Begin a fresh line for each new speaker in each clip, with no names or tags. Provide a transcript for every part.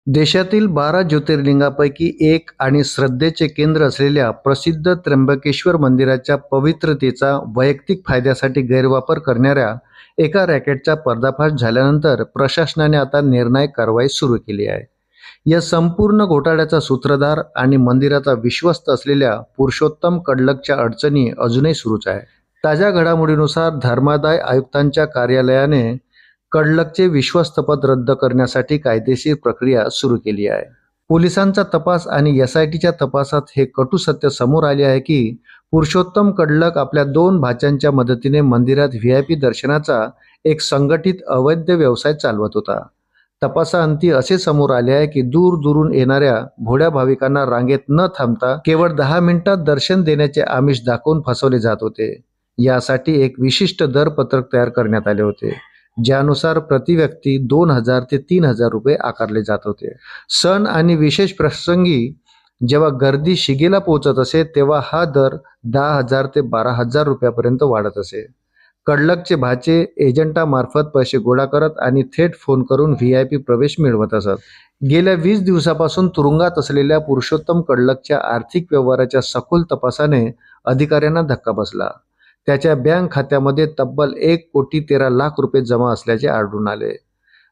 देशातील 12 ज्योतिर्लिंगापैकी एक आणि श्रद्धेचे केंद्र असलेल्या प्रसिद्ध त्र्यंबकेश्वर मंदिराच्या पवित्रतेचा वैयक्तिक फायद्यासाठी गैरवापर करणाऱ्या एका रॅकेटचा पर्दाफाश झाल्यानंतर प्रशासनाने आता निर्णायक कारवाई सुरू केली आहे. या संपूर्ण घोटाळ्याचा सूत्रधार आणि मंदिराचा विश्वस्त असलेल्या पुरुषोत्तम कडलकच्या अडचणी अजूनही सुरूच आहे. ताज्या घडामोडीनुसार धर्मादाय आयुक्तांच्या कार्यालयाने कडलकचे विश्वस्तपद रद्द करण्यासाठी कायदेशीर प्रक्रिया सुरू केली आहे. पोलिसांचा तपास आणि SITच्या तपासात हे कटू सत्य समोर आले आहे की पुरुषोत्तम कडलक आपल्या 2 भाच्यांच्या मदतीने मंदिरात VIP दर्शनाचा एक संघटित अवैध व्यवसाय चालवत होता. तपासाअंती असे समोर आले आहे की दूर-दूरून येणाऱ्या भोळ्या भाविकांना रांगेत न थांबता केवळ 10 मिनिटात दर्शन देण्याचे आमिष दाखवून फसवले जात होते. यासाठी एक विशिष्ट दरपत्रक तयार करण्यात आले होते, ज्यानुसार प्रति व्यक्ती 2000 ते 3000 रुपये आकारले जात होते. सण आणि विशेष प्रसंगी जेव्हा गर्दी शिगेला पोहोचत असे तेव्हा हा दर 10,000 ते 12,000 रुपयापर्यंत वाढत असे. कडलकचे भाचे एजंटामार्फत पैसे गोळा करत आणि थेट फोन करून VIP प्रवेश मिळवत असत. गेल्या 20 दिवसापासून तुरुंगात असलेल्या पुरुषोत्तम कडलकच्या आर्थिक व्यवहाराच्या सखोल तपासाने अधिकाऱ्यांना धक्का बसला. त्याच्या बँक खात्यामध्ये तब्बल 1,13,00,000 रुपये जमा असल्याचे आढळून आले.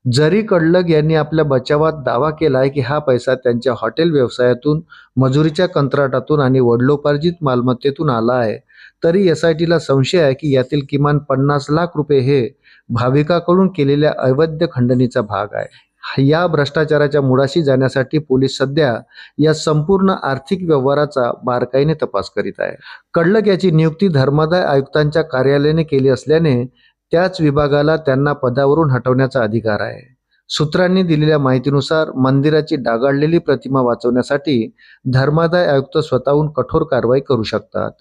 जरी कडलक यांनी आपल्या बचावात दावा केला आहे की हा पैसा त्यांच्या हॉटेल व्यवसायातून, मजुरीच्या कंत्राटातून आणि वडिलोपार्जित मालमत्तेतून आला आहे, तरी SITला संशय आहे की यातील किमान 50,00,000 रुपये हे भाविकाकडून केलेल्या अवैध खंडणीचा भाग आहे. या भ्रष्टाचाराच्या मुळाशी जाण्यासाठी पोलीस सध्या या संपूर्ण आर्थिक व्यवहाराचा बारकाईने तपास करीत आहे. कडलक याची नियुक्ती धर्मादाय आयुक्तांच्या कार्यालयाने केली असल्याने त्याच विभागाला त्यांना पदावरून हटवण्याचा अधिकार आहे. सूत्रांनी दिलेल्या माहितीनुसार मंदिराची डागाळलेली प्रतिमा वाचवण्यासाठी धर्मादाय आयुक्त स्वतःहून कठोर कारवाई करू शकतात.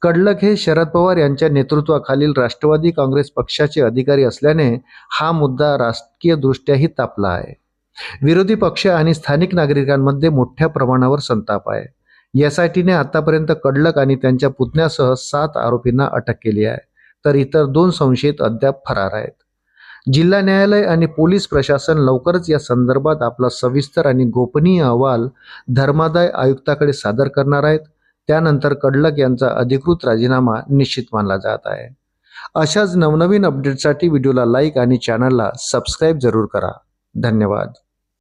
कडलक हे शरद पवार यांच्या नेतृत्वाखालील राष्ट्रवादी काँग्रेस पक्षाचे अधिकारी असल्याने हा मुद्दा राजकीयदृष्ट्याही तापला आहे. विरोधी पक्ष आणि स्थानिक नागरिकांमध्ये मोठ्या प्रमाणावर संताप आहे. SITने आतापर्यंत कडलक आणि त्यांच्या पुतण्यासह 7 आरोपींना अटक केली आहे, तर इतर 2 संशयित अद्याप फरार आहेत. जिल्हा न्यायालय आणि पोलीस प्रशासन लवकरच या संदर्भात आपला सविस्तर आणि गोपनीय अहवाल धर्मादाय आयुक्ताकडे सादर करणार आहेत. त्यानंतर कडलक यांचा अधिकृत राजीनामा निश्चित मानला जात आहे. अशाच नवनवीन अपडेटसाठी व्हिडिओला लाईक आणि चॅनलला सबस्क्राईब जरूर करा. धन्यवाद.